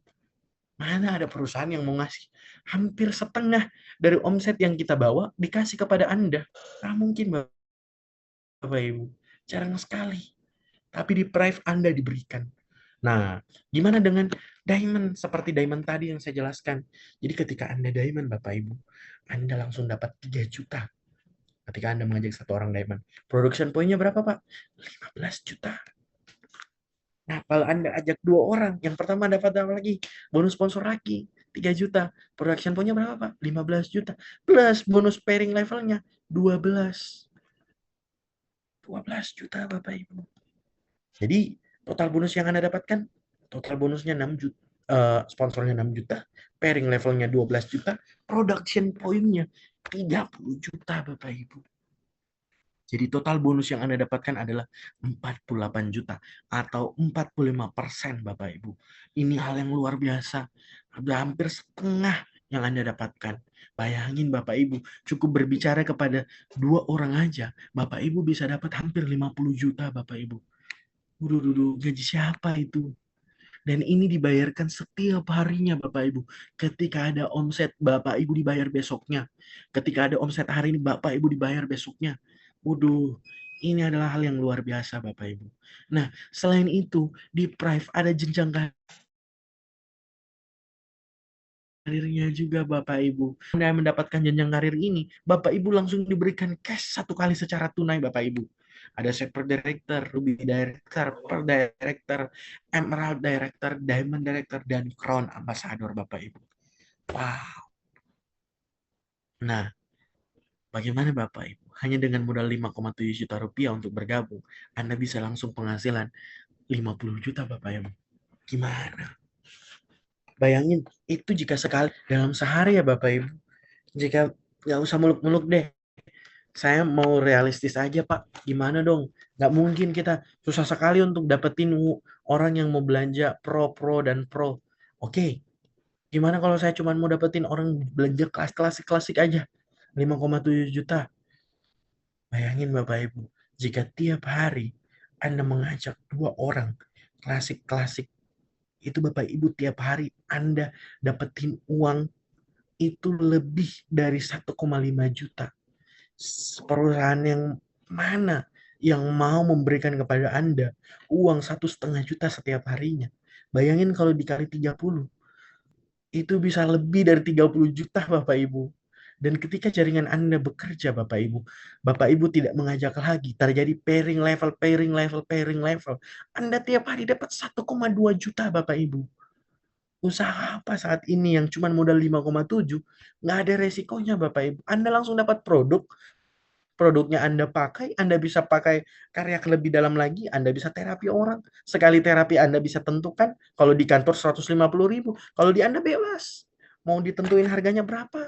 Mana ada perusahaan yang mau ngasih hampir setengah dari omset yang kita bawa dikasih kepada Anda? Nah, mungkin Bapak Ibu. Jarang sekali. Tapi di Prive Anda diberikan. Nah, gimana dengan diamond? Seperti diamond tadi yang saya jelaskan. Jadi ketika Anda diamond, Bapak Ibu, Anda langsung dapat 3 juta. Ketika Anda mengajak 1 orang diamond. Production point-nya berapa, Pak? 15 juta. Nah, kalau Anda ajak 2 orang, yang pertama dapat apa lagi? Bonus sponsor lagi, 3 juta. Production point-nya berapa, Pak? 15 juta. Plus bonus pairing levelnya, 12 juta, Bapak Ibu. Jadi, total bonus yang Anda dapatkan, total bonusnya 6 juta, sponsornya 6 juta, pairing levelnya 12 juta, production point-nya 30 juta Bapak Ibu. Jadi total bonus yang Anda dapatkan adalah 48 juta atau 45% Bapak Ibu. Ini hal yang luar biasa. Hampir setengah yang Anda dapatkan. Bayangin Bapak Ibu, cukup berbicara kepada 2 orang aja, Bapak Ibu bisa dapat hampir 50 juta Bapak Ibu. Gaji siapa itu? Dan ini dibayarkan setiap harinya Bapak Ibu. Ketika ada omset, Bapak Ibu dibayar besoknya. Ketika ada omset hari ini, Bapak Ibu dibayar besoknya. Ini adalah hal yang luar biasa Bapak Ibu. Nah, selain itu, di Prive ada jenjang karirnya juga Bapak Ibu. Anda mendapatkan jenjang karir ini, Bapak Ibu langsung diberikan cash 1 kali secara tunai Bapak Ibu. Ada Super Director, Ruby Director, Pearl Director, Emerald Director, Diamond Director, dan Crown Ambassador Bapak Ibu. Wow. Nah, bagaimana Bapak Ibu? Hanya dengan modal 5,7 juta rupiah untuk bergabung, Anda bisa langsung penghasilan 50 juta Bapak Ibu. Gimana? Bayangin, itu jika sekali dalam sehari ya Bapak Ibu. Jika nggak usah muluk-muluk deh. Saya mau realistis aja Pak. Gimana dong? Nggak mungkin kita susah sekali untuk dapetin orang yang mau belanja pro dan pro. Oke, gimana kalau saya cuma mau dapetin orang belanja kelas klasik-klasik aja? 5,7 juta. Bayangin Bapak Ibu, jika tiap hari Anda mengajak 2 orang klasik-klasik, itu Bapak Ibu tiap hari Anda dapetin uang itu lebih dari 1,5 juta. Perusahaan yang mana yang mau memberikan kepada Anda uang 1,5 juta setiap harinya? Bayangin kalau dikali 30, itu bisa lebih dari 30 juta Bapak Ibu. Dan ketika jaringan Anda bekerja Bapak Ibu tidak mengajak lagi, terjadi pairing level. Anda tiap hari dapat 1,2 juta Bapak Ibu. Usaha apa saat ini yang cuma modal 5,7, nggak ada resikonya Bapak Ibu. Anda langsung dapat produknya Anda pakai, Anda bisa pakai karya lebih dalam lagi, Anda bisa terapi orang. Sekali terapi Anda bisa tentukan, kalau di kantor 150.000, kalau di Anda bebas. Mau ditentuin harganya berapa,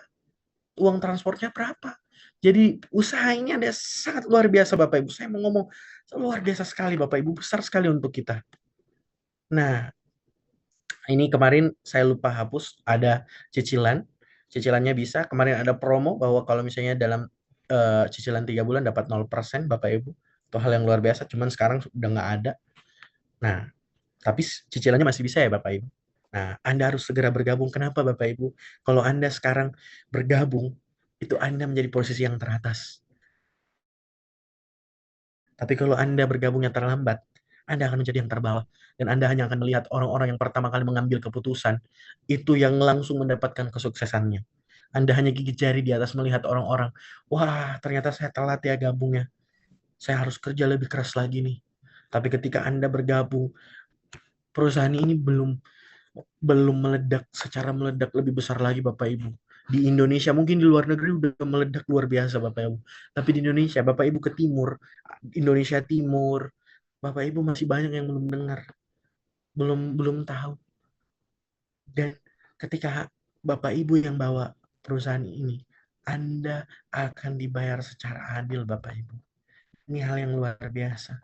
uang transportnya berapa. Jadi usaha ini ada sangat luar biasa Bapak Ibu. Saya mau ngomong, luar biasa sekali Bapak Ibu, besar sekali untuk kita. Nah, ini kemarin saya lupa hapus, ada cicilan. Cicilannya bisa, kemarin ada promo bahwa kalau misalnya dalam cicilan 3 bulan dapat 0% Bapak Ibu. Itu hal yang luar biasa, cuman sekarang udah nggak ada. Nah, tapi cicilannya masih bisa ya Bapak Ibu. Nah, Anda harus segera bergabung. Kenapa Bapak Ibu? Kalau Anda sekarang bergabung, itu Anda menjadi posisi yang teratas. Tapi kalau Anda bergabungnya terlambat, Anda akan menjadi yang terbawah. Dan Anda hanya akan melihat orang-orang yang pertama kali mengambil keputusan, itu yang langsung mendapatkan kesuksesannya. Anda hanya gigit jari di atas melihat orang-orang, wah ternyata saya telat ya gabungnya. Saya harus kerja lebih keras lagi nih. Tapi ketika Anda bergabung, perusahaan ini belum meledak secara meledak lebih besar lagi Bapak Ibu. Di Indonesia, mungkin di luar negeri udah meledak luar biasa Bapak Ibu. Tapi di Indonesia, Bapak Ibu ke timur, Indonesia Timur, Bapak Ibu masih banyak yang belum dengar, belum belum tahu. Dan ketika Bapak Ibu yang bawa perusahaan ini, Anda akan dibayar secara adil Bapak Ibu. Ini hal yang luar biasa.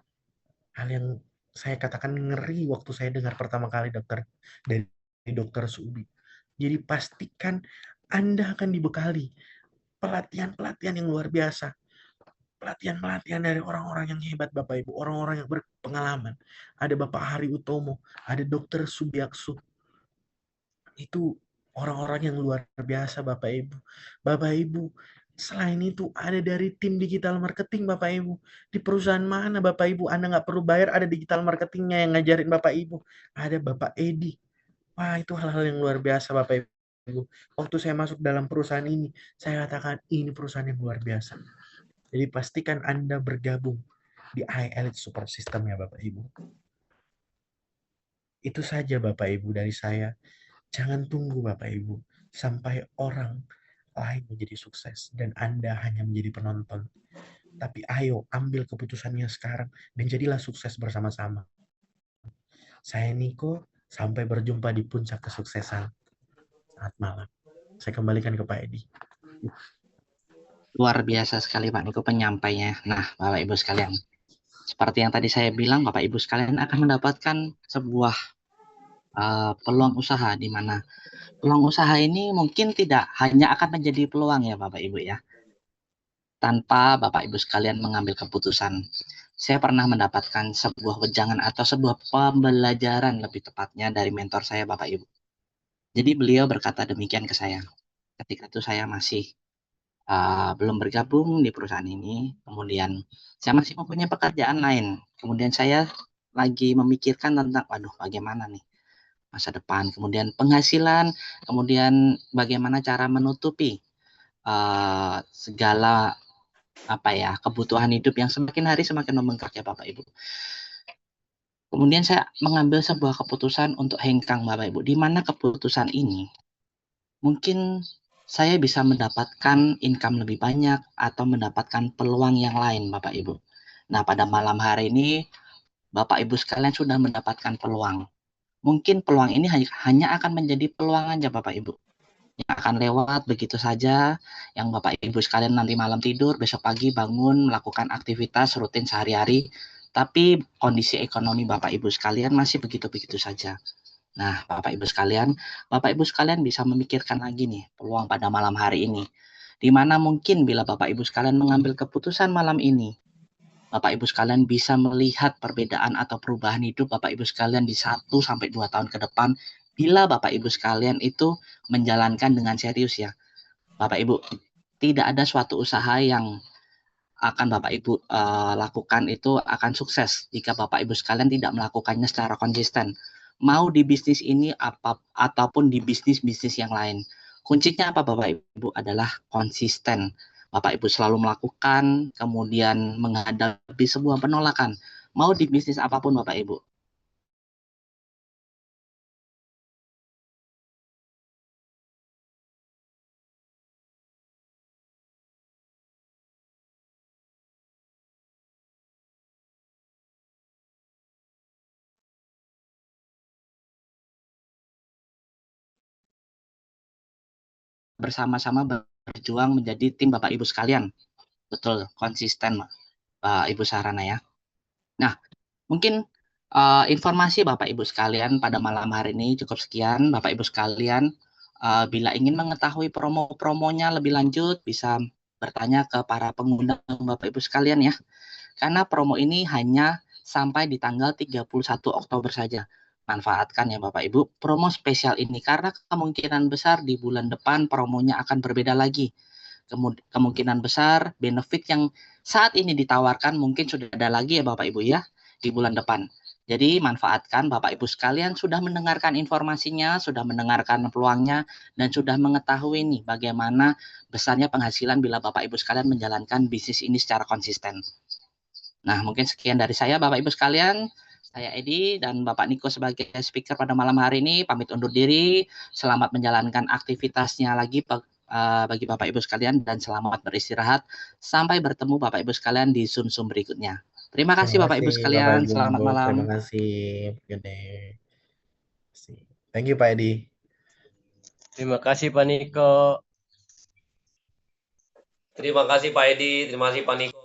Hal yang saya katakan ngeri waktu saya dengar pertama kali dari dokter Subi. Jadi pastikan Anda akan dibekali pelatihan-pelatihan yang luar biasa. Pelatihan-pelatihan dari orang-orang yang hebat Bapak Ibu, orang-orang yang berpengalaman. Ada Bapak Hari Utomo, ada Dokter Subiaksu. Itu orang-orang yang luar biasa Bapak Ibu. Bapak Ibu, selain itu ada dari tim digital marketing Bapak Ibu. Di perusahaan mana Bapak Ibu Anda nggak perlu bayar, ada digital marketingnya yang ngajarin Bapak Ibu. Ada Bapak Edi. Wah, itu hal-hal yang luar biasa Bapak Ibu. Waktu saya masuk dalam perusahaan ini, saya katakan ini perusahaan yang luar biasa. Jadi pastikan Anda bergabung di iElite Super System ya Bapak Ibu. Itu saja Bapak Ibu dari saya. Jangan tunggu Bapak Ibu sampai orang lain menjadi sukses dan Anda hanya menjadi penonton. Tapi ayo ambil keputusannya sekarang dan jadilah sukses bersama-sama. Saya Niko, sampai berjumpa di puncak kesuksesan. Selamat malam. Saya kembalikan ke Pak Edi. Luar biasa sekali Pak Niko penyampainya. Nah, Bapak Ibu sekalian, seperti yang tadi saya bilang, Bapak Ibu sekalian akan mendapatkan sebuah peluang usaha, di mana peluang usaha ini mungkin tidak hanya akan menjadi peluang ya Bapak Ibu ya, tanpa Bapak Ibu sekalian mengambil keputusan. Saya pernah mendapatkan sebuah wejangan atau sebuah pembelajaran lebih tepatnya dari mentor saya Bapak Ibu. Jadi beliau berkata demikian ke saya. Ketika itu saya masih belum bergabung di perusahaan ini, kemudian saya masih mempunyai pekerjaan lain. Kemudian saya lagi memikirkan tentang, waduh bagaimana nih masa depan, kemudian penghasilan, kemudian bagaimana cara menutupi segala kebutuhan hidup yang semakin hari semakin membengkak ya Bapak Ibu. Kemudian saya mengambil sebuah keputusan untuk hengkang Bapak Ibu, di mana keputusan ini mungkin saya bisa mendapatkan income lebih banyak atau mendapatkan peluang yang lain Bapak Ibu. Nah, pada malam hari ini Bapak Ibu sekalian sudah mendapatkan peluang. Mungkin peluang ini hanya akan menjadi peluang aja Bapak Ibu. yang akan lewat begitu saja, yang Bapak Ibu sekalian nanti malam tidur, besok pagi bangun melakukan aktivitas rutin sehari-hari, tapi kondisi ekonomi Bapak Ibu sekalian masih begitu-begitu saja. Nah, Bapak Ibu sekalian bisa memikirkan lagi nih peluang pada malam hari ini. Di mana mungkin bila Bapak Ibu sekalian mengambil keputusan malam ini, Bapak Ibu sekalian bisa melihat perbedaan atau perubahan hidup Bapak Ibu sekalian di 1 sampai 2 tahun ke depan bila Bapak Ibu sekalian itu menjalankan dengan serius ya. Bapak Ibu, tidak ada suatu usaha yang akan Bapak Ibu lakukan itu akan sukses jika Bapak Ibu sekalian tidak melakukannya secara konsisten. Mau di bisnis ini ataupun di bisnis-bisnis yang lain. Kuncinya apa Bapak Ibu adalah konsisten. Bapak Ibu selalu melakukan, kemudian menghadapi sebuah penolakan. Mau di bisnis apapun Bapak Ibu. Bersama-sama berjuang menjadi tim Bapak Ibu sekalian. Betul, konsisten Ibu Sarana ya. Nah, mungkin informasi Bapak Ibu sekalian pada malam hari ini cukup sekian. Bapak Ibu sekalian, bila ingin mengetahui promo-promonya lebih lanjut, bisa bertanya ke para pengguna Bapak Ibu sekalian ya. Karena promo ini hanya sampai di tanggal 31 Oktober saja. Manfaatkan ya Bapak Ibu promo spesial ini karena kemungkinan besar di bulan depan promonya akan berbeda lagi. Kemungkinan besar benefit yang saat ini ditawarkan mungkin sudah ada lagi ya Bapak Ibu ya di bulan depan. Jadi manfaatkan Bapak Ibu sekalian sudah mendengarkan informasinya, sudah mendengarkan peluangnya, dan sudah mengetahui nih bagaimana besarnya penghasilan bila Bapak Ibu sekalian menjalankan bisnis ini secara konsisten. Nah, mungkin sekian dari saya Bapak Ibu sekalian. Saya Edi dan Bapak Niko sebagai speaker pada malam hari ini pamit undur diri. Selamat menjalankan aktivitasnya lagi bagi Bapak Ibu sekalian dan selamat beristirahat. Sampai bertemu Bapak Ibu sekalian di Zoom berikutnya. Terima kasih Bapak Ibu sekalian. Selamat malam. Terima kasih. Good day. Thank you Pak Edi. Terima kasih Pak Niko. Terima kasih Pak Edi, terima kasih Pak Niko.